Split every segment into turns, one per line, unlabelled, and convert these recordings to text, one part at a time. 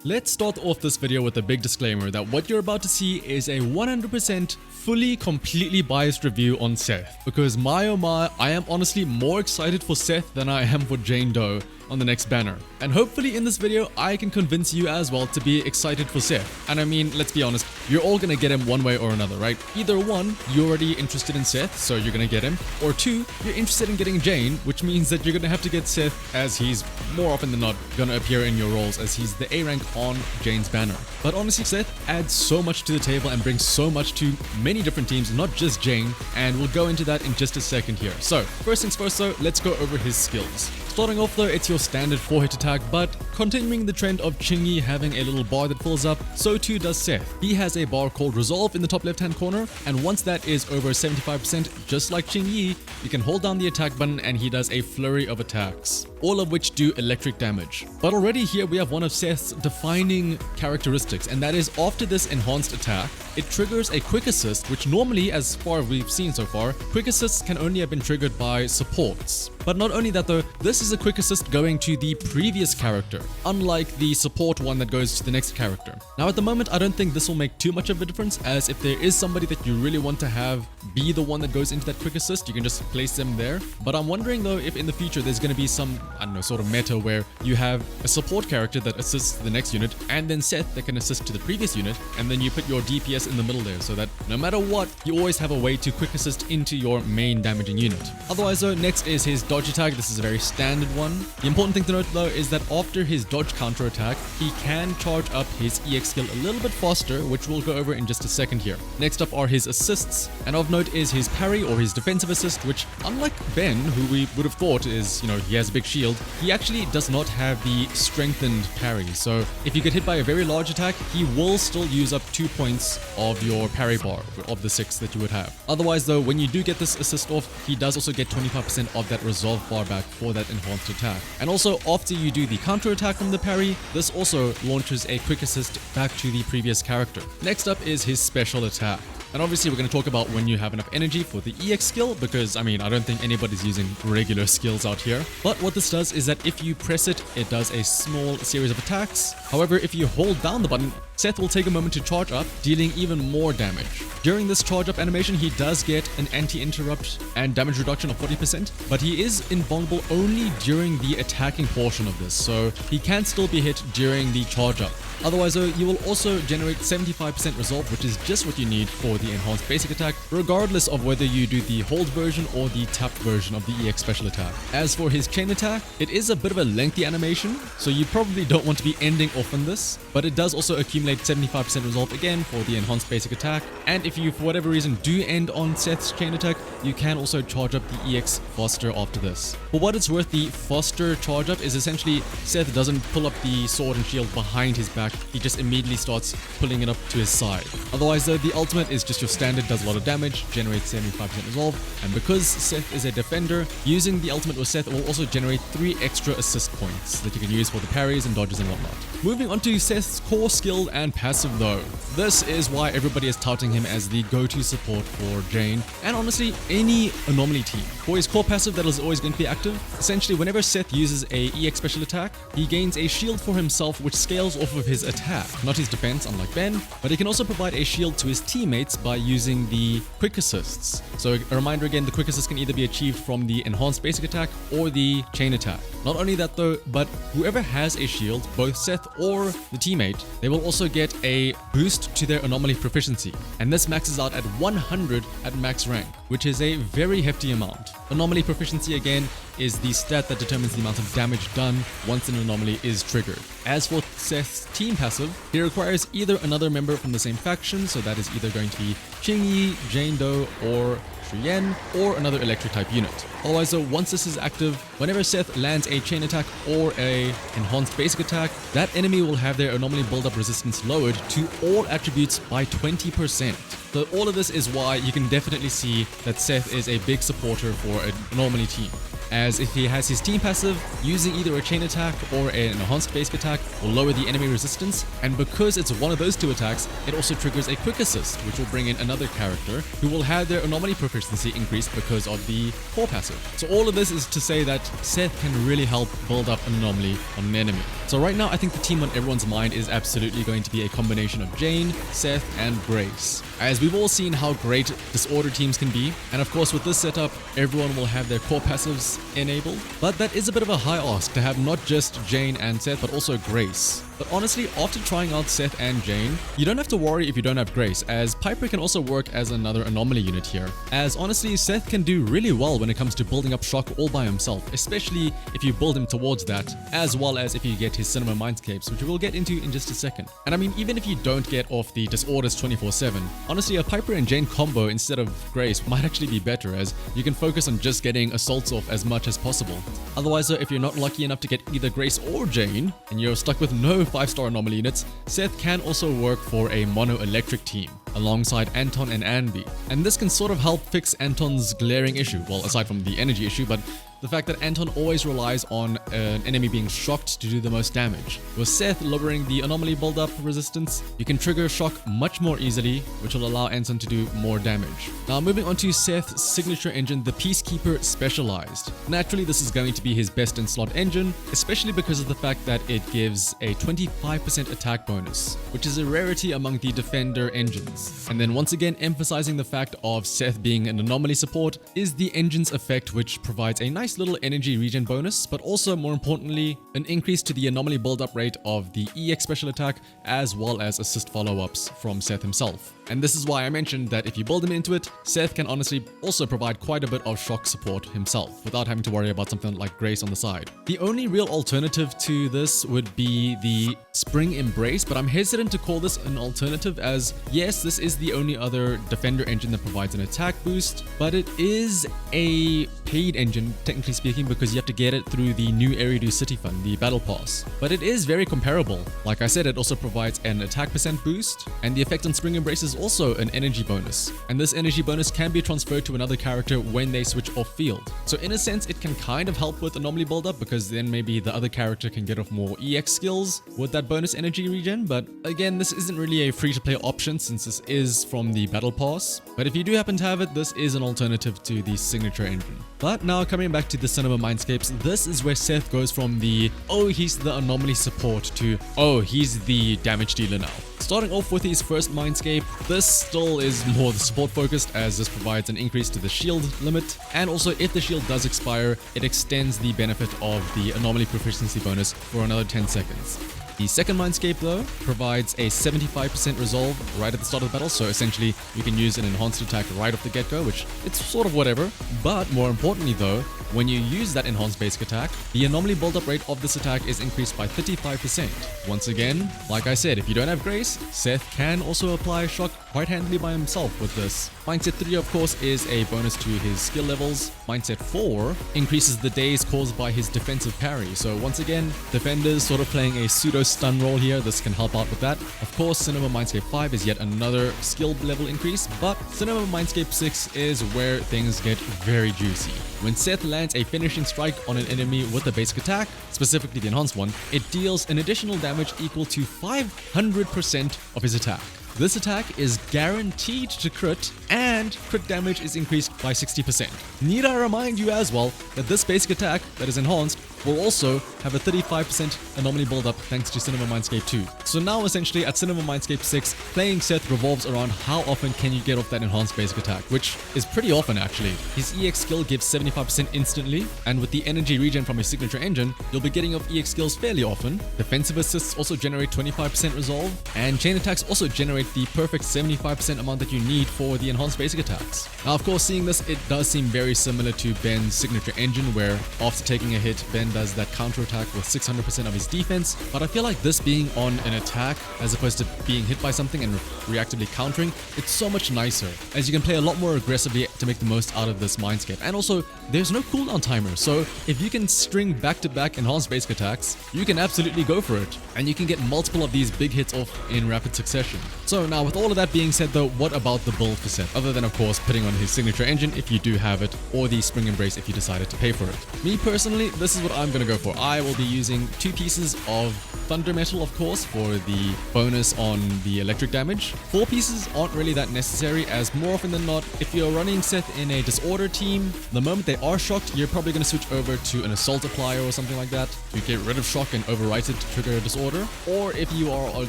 Let's start off this video with a big disclaimer that what you're about to see is a 100% fully, completely biased review on Seth. Because my oh my, I am honestly more excited for Seth than I am for Jane Doe on the next banner. And hopefully in this video, I can convince you as well to be excited for Seth. And I mean, let's be honest, you're all gonna get him one way or another, right? Either one, you're already interested in Seth, so you're gonna get him. Or two, you're interested in getting Jane, which means that you're gonna have to get Seth, as he's more often than not gonna appear in your roles as he's the A rank on Jane's banner. But honestly, Seth adds so much to the table and brings so much to many different teams, not just Jane, and we'll go into that in just a second here. So, first things first though, let's go over his skills. Starting off though, it's your standard 4-hit attack, but continuing the trend of Chingy having a little bar that fills up, so too does Seth. He has a bar called Resolve in the top left hand corner, and once that is over 75%, just like Chingy, you can hold down the attack button and he does a flurry of attacks, all of which do electric damage. But already here we have one of Seth's defining characteristics, and that is after this enhanced attack, it triggers a quick assist, which normally, as far as we've seen so far, quick assists can only have been triggered by supports. But not only that though, this is a quick assist going to the previous character, unlike the support one that goes to the next character. Now at the moment, I don't think this will make too much of a difference, as if there is somebody that you really want to have be the one that goes into that quick assist, you can just place them there. But I'm wondering though if in the future there's going to be some, I don't know, sort of meta where you have a support character that assists the next unit, and then Seth that can assist to the previous unit, and then you put your DPS in the middle there, so that no matter what, you always have a way to quick assist into your main damaging unit. Otherwise though, next is his dodge attack. This is a very standard one. The important thing to note though is that after his dodge counter attack, he can charge up his EX skill a little bit faster, which we'll go over in just a second here. Next up are his assists, and of note is his parry or his defensive assist, which unlike Ben, who we would have thought is, he has a big shield, he actually does not have the strengthened parry. So if you get hit by a very large attack, he will still use up 2 points of your parry bar of the 6 that you would have. Otherwise though, when you do get this assist off, he does also get 25% of that resolve bar back for that enhanced attack. And also after you do the counter attack from the parry, this also launches a quick assist back to the previous character. Next up is his special attack. And obviously we're going to talk about when you have enough energy for the EX skill, because I don't think anybody's using regular skills out here. But what this does is that if you press it, it does a small series of attacks. However, if you hold down the button, Seth will take a moment to charge up, dealing even more damage. During this charge up animation, he does get an anti-interrupt and damage reduction of 40%, but he is invulnerable only during the attacking portion of this, so he can still be hit during the charge up. Otherwise though, you will also generate 75% resolve, which is just what you need for the enhanced basic attack, regardless of whether you do the hold version or the tapped version of the EX special attack. As for his chain attack, it is a bit of a lengthy animation, so you probably don't want to be ending off on this, but it does also accumulate 75% resolve again for the enhanced basic attack. And if you for whatever reason do end on Seth's chain attack, you can also charge up the EX faster after this. For what it's worth, the faster charge up is essentially Seth doesn't pull up the sword and shield behind his back, he just immediately starts pulling it up to his side. Otherwise though, the ultimate is just your standard, does a lot of damage, generates 75% resolve, and because Seth is a defender, using the ultimate with Seth will also generate 3 extra assist points that you can use for the parries and dodges and whatnot. Moving on to Seth's core skill and passive though. This is why everybody is touting him as the go-to support for Jane, and honestly any anomaly team. For his core passive that is always going to be active, essentially whenever Seth uses a EX special attack, he gains a shield for himself which scales off of his attack, not his defense unlike Ben, but he can also provide a shield to his teammates by using the quick assists. So a reminder again, the quick assist can either be achieved from the enhanced basic attack or the chain attack. Not only that though, but whoever has a shield, both Seth or the teammate, they will also get a boost to their anomaly proficiency, and this maxes out at 100 at max rank, which is a very hefty amount. Anomaly proficiency again is the stat that determines the amount of damage done once an anomaly is triggered. As for Seth's team passive, he requires either another member from the same faction, so that is either going to be Chingy, Jane Doe, or Yen, or another electric type unit. Otherwise though, once this is active, whenever Seth lands a chain attack or a enhanced basic attack, that enemy will have their anomaly build-up resistance lowered to all attributes by 20%. So all of this is why you can definitely see that Seth is a big supporter for an anomaly team. as if he has his team passive, using either a chain attack or an enhanced basic attack will lower the enemy resistance, and because it's one of those two attacks, it also triggers a quick assist, which will bring in another character who will have their anomaly proficiency increased because of the core passive. So all of this is to say that Seth can really help build up an anomaly on an enemy. So right now I think the team on everyone's mind is absolutely going to be a combination of Jane, Seth, and Grace, as we've all seen how great disorder teams can be, and of course with this setup everyone will have their core passives enabled, but that is a bit of a high ask to have not just Jane and Seth but also Grace. But honestly, after trying out Seth and Jane, you don't have to worry if you don't have Grace, as Piper can also work as another anomaly unit here, as honestly Seth can do really well when it comes to building up shock all by himself, especially if you build him towards that, as well as if you get his cinema mindscapes, which we'll get into in just a second. And I mean, even if you don't get off the disorders 24/7, honestly a Piper and Jane combo instead of Grace might actually be better, as you can focus on just getting assaults off as much as possible. Otherwise though, if you're not lucky enough to get either Grace or Jane, and you're stuck with no 5-star anomaly units, Seth can also work for a mono electric team alongside Anton and Anby, and this can sort of help fix Anton's glaring issue, well aside from the energy issue, but the fact that Anton always relies on an enemy being shocked to do the most damage. With Seth lowering the anomaly build-up resistance, you can trigger shock much more easily, which will allow Anton to do more damage. Now moving on to Seth's signature engine, the Peacekeeper Specialized. Naturally this is going to be his best in slot engine, especially because of the fact that it gives a 25% attack bonus, which is a rarity among the Defender engines. And then once again emphasizing the fact of Seth being an anomaly support is the engine's effect, which provides a nice little energy regen bonus, but also more importantly an increase to the anomaly build-up rate of the EX special attack, as well as assist follow-ups from Seth himself. And this is why I mentioned that if you build him into it, Seth can honestly also provide quite a bit of shock support himself without having to worry about something like Grace on the side. The only real alternative to this would be the Spring Embrace, but I'm hesitant to call this an alternative, as yes, this is the only other Defender engine that provides an attack boost, but it is a paid engine technically speaking, because you have to get it through the new Eridu City Fund, the Battle Pass. But it is very comparable. Like I said, it also provides an attack percent boost, and the effect on Spring Embrace is also an energy bonus. And this energy bonus can be transferred to another character when they switch off field. So in a sense, it can kind of help with anomaly buildup, because then maybe the other character can get off more EX skills with that bonus energy regen. But again, this isn't really a free-to-play option since this is from the Battle Pass. But if you do happen to have it, this is an alternative to the signature engine. But now coming back to the cinema mindscapes, this is where Seth goes from the oh he's the anomaly support to oh he's the damage dealer now. Starting off with his first mindscape, this still is more the support focused, as this provides an increase to the shield limit, and also if the shield does expire, it extends the benefit of the anomaly proficiency bonus for another 10 seconds. The second Mindscape though provides a 75% resolve right at the start of the battle, so essentially you can use an enhanced attack right off the get-go, which it's sort of whatever. But more importantly though, when you use that enhanced basic attack, the anomaly build-up rate of this attack is increased by 35%. Once again, like I said, if you don't have Grace, Seth can also apply shock quite handily by himself with this. Mindset 3 of course is a bonus to his skill levels. Mindset 4 increases the days caused by his defensive parry, so once again, defenders sort of playing a pseudo stun role here, this can help out with that. Of course, Cinema Mindscape 5 is yet another skill level increase, but Cinema Mindscape 6 is where things get very juicy. When Seth lands a finishing strike on an enemy with a basic attack, specifically the enhanced one, it deals an additional damage equal to 500% of his attack. This attack is guaranteed to crit, and crit damage is increased by 60%. Need I remind you as well that this basic attack that is enhanced will also have a 35% anomaly build-up thanks to Cinema Mindscape 2. So now essentially at Cinema Mindscape 6, playing Seth revolves around how often can you get off that enhanced basic attack, which is pretty often actually. His EX skill gives 75% instantly, and with the energy regen from his signature engine, you'll be getting off EX skills fairly often. Defensive assists also generate 25% resolve, and chain attacks also generate the perfect 75% amount that you need for the enhanced basic attacks. Now of course, seeing this, it does seem very similar to Ben's signature engine, where after taking a hit, Ben does that counter attack with 600% of his defense, but I feel like this being on an attack as opposed to being hit by something and reactively countering, it's so much nicer, as you can play a lot more aggressively to make the most out of this Mindscape. And also, there's no cooldown timer, so if you can string back-to-back enhanced basic attacks, you can absolutely go for it, and you can get multiple of these big hits off in rapid succession. So now, with all of that being said though, what about the build for Seth? Other than, of course, putting on his signature engine if you do have it, or the Spring Embrace if you decided to pay for it. Me personally, this is what I'm gonna go for. I will be using 2 pieces of Thunder Metal, of course, for the bonus on the electric damage. 4 pieces aren't really that necessary, as more often than not, if you're running Seth in a disorder team, the moment they are shocked, you're probably going to switch over to an assault applier or something like that to get rid of shock and overwrite it to trigger a disorder. Or if you are on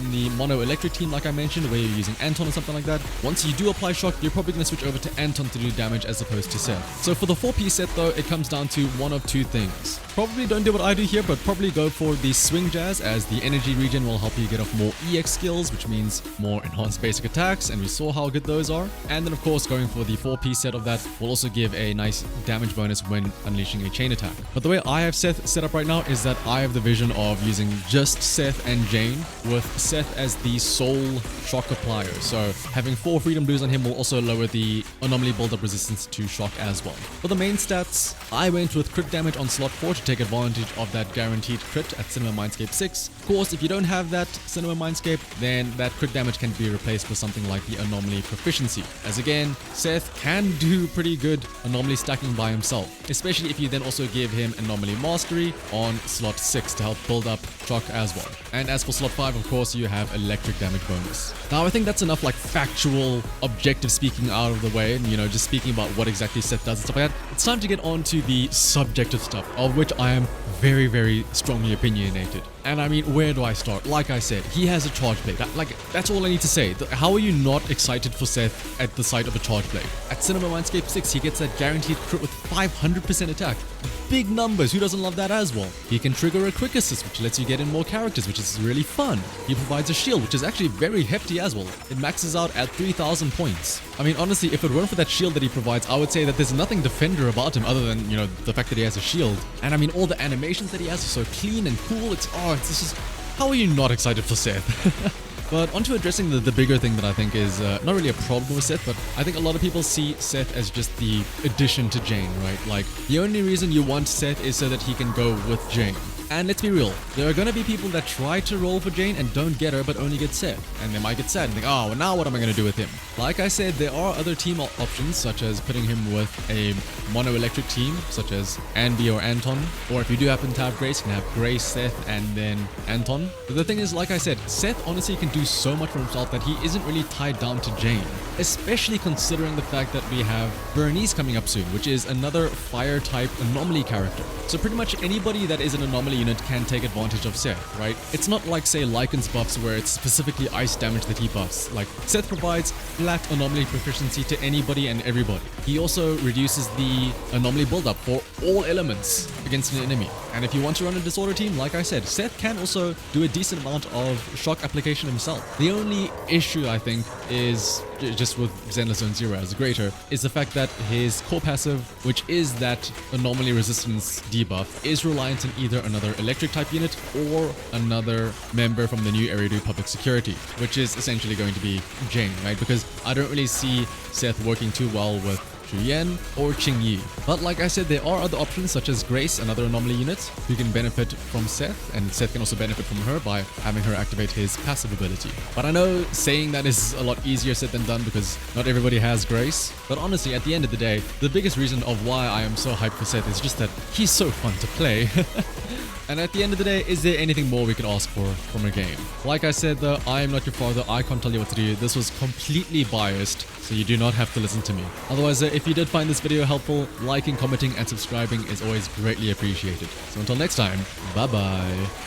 the mono electric team, like I mentioned, where you're using Anton or something like that, once you do apply shock, you're probably going to switch over to Anton to do damage as opposed to Seth. So for the 4-piece set though, it comes down to one of 2 things. Probably don't do what I do here, but probably go for the Swing Jazz, as the energy regen will help you get off more EX skills, which means more enhanced basic attacks, and we saw how good those are. And then of course going for the 4-piece set of that will also give a nice damage bonus when unleashing a chain attack. But the way I have Seth set up right now is that I have the vision of using just Seth and Jane, with Seth as the sole shock applier. So having 4 freedom blues on him will also lower the anomaly build-up resistance to shock as well. For the main stats, I went with crit damage on slot 4 to take advantage of that guaranteed crit at Cinema Mindscape 6. Of course, if you don't have that Cinema Mindscape, then that crit damage can be replaced with something like the anomaly proficiency, as again, Seth can do pretty good anomaly stacking by himself, especially if you then also give him anomaly mastery on slot 6 to help build up shock as well. And as for slot 5, of course, you have electric damage bonus. Now I think that's enough like factual objective speaking out of the way, and just speaking about what exactly Seth does and stuff like that. It's time to get on to the subjective stuff, of which I am very, very strongly opinionated. And I mean, where do I start? Like I said, he has a charge blade. That's all I need to say. How are you not excited for Seth at the sight of a charge blade? At Cinema Mindscape 6, he gets that guaranteed crit with 500% attack. Big numbers, who doesn't love that as well? He can trigger a quick assist, which lets you get in more characters, which is really fun. He provides a shield, which is actually very hefty as well. It maxes out at 3,000 points. I mean, honestly, if it weren't for that shield that he provides, I would say that there's nothing Defender about him other than, the fact that he has a shield. And I mean, all the animations that he has are so clean and cool. It's just, how are you not excited for Seth? But onto addressing the bigger thing that I think is not really a problem with Seth, but I think a lot of people see Seth as just the addition to Jane, right? Like, the only reason you want Seth is so that he can go with Jane. And let's be real, there are gonna be people that try to roll for Jane and don't get her but only get Seth. And they might get sad and think, oh, well, now what am I gonna do with him? Like I said, there are other team options, such as putting him with a mono-electric team, such as Anby or Anton. Or if you do happen to have Grace, you can have Grace, Seth, and then Anton. But the thing is, like I said, Seth honestly can do so much for himself that he isn't really tied down to Jane. Especially considering the fact that we have Bernice coming up soon, which is another fire-type anomaly character. So pretty much anybody that is an anomaly unit can take advantage of Seth, right? It's not like, say, Lycan's buffs where it's specifically ice damage that he buffs. Like, Seth provides flat anomaly proficiency to anybody and everybody. He also reduces the anomaly buildup for all elements against an enemy. And if you want to run a disorder team, like I said, Seth can also do a decent amount of shock application himself. The only issue, I think, is just with Zenless Zone Zero as a greater, is the fact that his core passive, which is that anomaly resistance debuff, is reliant on either another electric type unit or another member from the new Area 2 public security, which is essentially going to be Jane, right? Because I don't really see Seth working too well with Chuyen or Qingyi. But like I said, there are other options such as Grace, another anomaly unit, who can benefit from Seth, and Seth can also benefit from her by having her activate his passive ability. But I know saying that is a lot easier said than done because not everybody has Grace. But honestly, at the end of the day, the biggest reason of why I am so hyped for Seth is just that he's so fun to play. And at the end of the day, is there anything more we could ask for from a game? Like I said though, I am not your father, I can't tell you what to do. This was completely biased, so you do not have to listen to me. Otherwise, if you did find this video helpful, liking, commenting, and subscribing is always greatly appreciated. So until next time, bye bye.